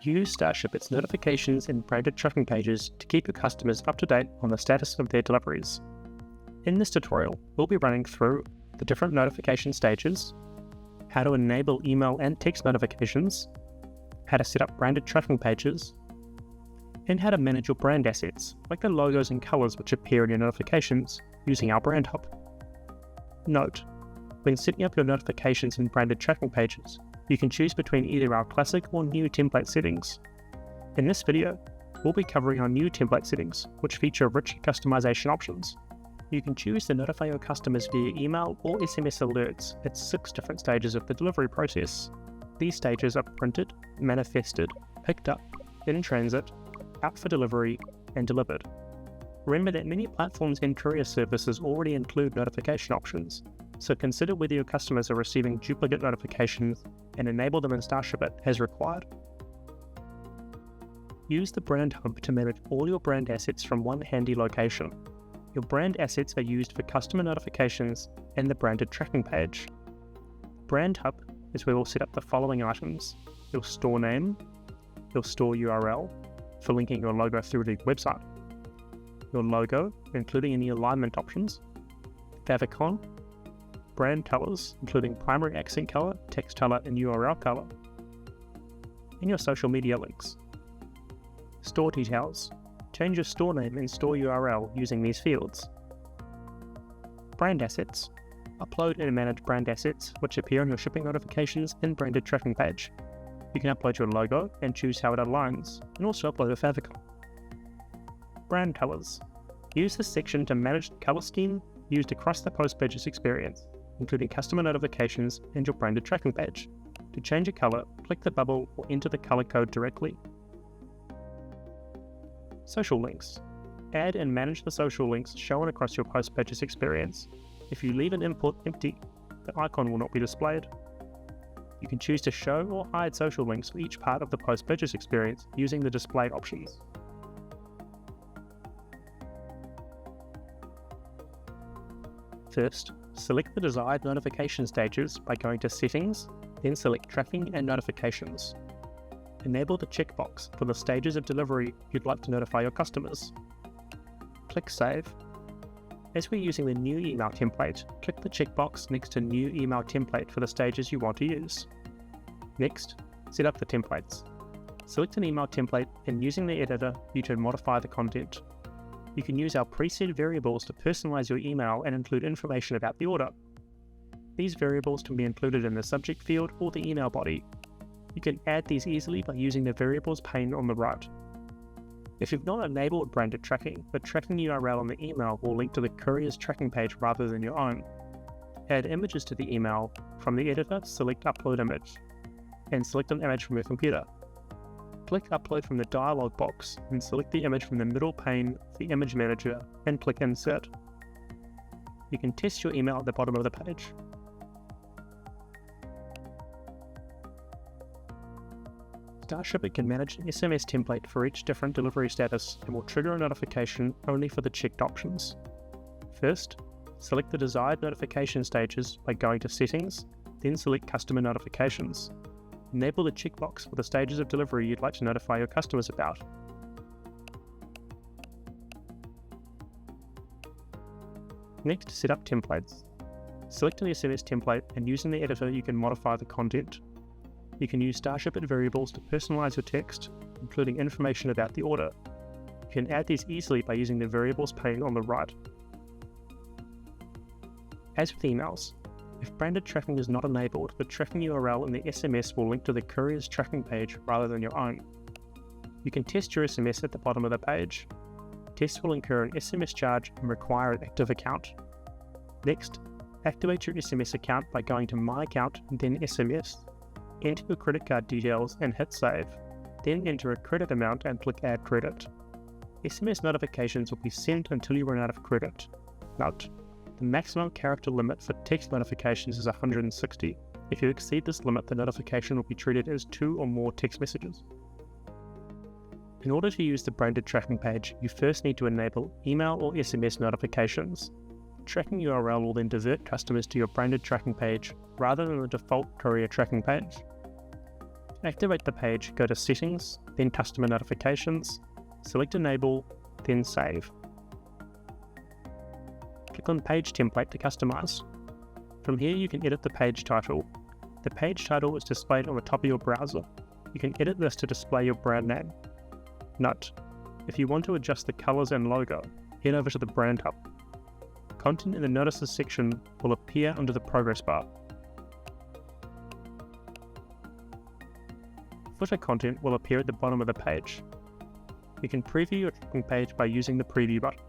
Use Starship's notifications and branded tracking pages to keep your customers up to date on the status of their deliveries. In this tutorial, we'll be running through the different notification stages, how to enable email and text notifications, how to set up branded tracking pages, and how to manage your brand assets, like the logos and colors which appear in your notifications using our Brand Hub. Note: when setting up your notifications and branded tracking pages, you can choose between either our classic or new template settings. In this video, we'll be covering our new template settings, which feature rich customization options. You can choose to notify your customers via email or SMS alerts at 6 different stages of the delivery process. These stages are printed, manifested, picked up, in transit, out for delivery, and delivered. Remember that many platforms and courier services already include notification options, so consider whether your customers are receiving duplicate notifications and enable them in Starship as required. Use the Brand Hub to manage all your brand assets from one handy location. Your brand assets are used for customer notifications and the branded tracking page. Brand Hub is where we'll set up the following items: your store name, your store URL for linking your logo through to the website, your logo, including any alignment options, favicon, brand colors, including primary accent color, text color, and URL color, and your social media links. Store details. Change your store name and store URL using these fields. Brand assets. Upload and manage brand assets which appear on your shipping notifications and branded tracking page. You can upload your logo and choose how it aligns, and also upload a favicon. Brand colors. Use this section to manage the color scheme used across the post-purchase experience, including customer notifications and your branded tracking page. To change a color, click the bubble or enter the color code directly. Social links. Add and manage the social links shown across your post-purchase experience. If you leave an input empty, the icon will not be displayed. You can choose to show or hide social links for each part of the post-purchase experience using the display options. First, select the desired notification stages by going to Settings, then select Tracking and Notifications. Enable the checkbox for the stages of delivery you'd like to notify your customers. Click Save. As we're using the new email template, click the checkbox next to New Email Template for the stages you want to use. Next, set up the templates. Select an email template, and using the editor, you can modify the content. You can use our preset variables to personalize your email and include information about the order. These variables can be included in the subject field or the email body. You can add these easily by using the variables pane on the right. If you've not enabled branded tracking, the tracking URL in the email will link to the courier's tracking page rather than your own. Add images to the email. From the editor, select Upload Image, and select an image from your computer. Click Upload from the dialog box and select the image from the middle pane of the Image Manager and click Insert. You can test your email at the bottom of the page. Starship can manage an SMS template for each different delivery status and will trigger a notification only for the checked options. First, select the desired notification stages by going to Settings, then select Customer Notifications. Enable the checkbox for the stages of delivery you'd like to notify your customers about. Next, set up templates. Select an SMS template, and using the editor you can modify the content. You can use Starship variables to personalize your text, including information about the order. You can add these easily by using the variables pane on the right. As with emails, if branded tracking is not enabled, the tracking URL in the SMS will link to the courier's tracking page rather than your own. You can test your SMS at the bottom of the page. Tests will incur an SMS charge and require an active account. Next, activate your SMS account by going to My Account and then SMS. Enter your credit card details and hit Save. Then enter a credit amount and click Add Credit. SMS notifications will be sent until you run out of credit. Note: the maximum character limit for text notifications is 160. If you exceed this limit, the notification will be treated as 2 or more text messages. In order to use the branded tracking page, you first need to enable email or SMS notifications. The tracking URL will then divert customers to your branded tracking page rather than the default courier tracking page. activate the page, go to Settings, then Customer Notifications, select Enable, then Save. Click on Page Template to customize. From here you can edit the page title. The page title is displayed on the top of your browser. You can edit this to display your brand name. Note: if you want to adjust the colors and logo, head over to the Brand Hub. Content in the Notices section will appear under the progress bar. Footer content will appear at the bottom of the page. You can preview your tracking page by using the Preview button.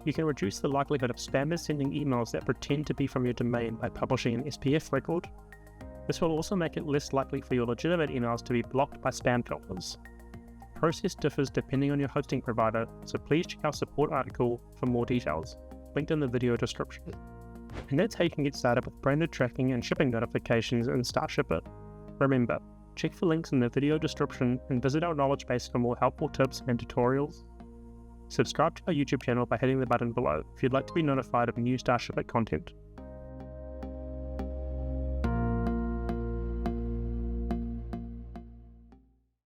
You can reduce the likelihood of spammers sending emails that pretend to be from your domain by publishing an SPF record. This will also make it less likely for your legitimate emails to be blocked by spam filters. The process differs depending on your hosting provider, so please check our support article for more details, linked in the video description. And that's how you can get started with branded tracking and shipping notifications in StarShipIt. Remember, check for links in the video description and visit our knowledge base for more helpful tips and tutorials. Subscribe to our YouTube channel by hitting the button below if you'd like to be notified of new StarShipIt content.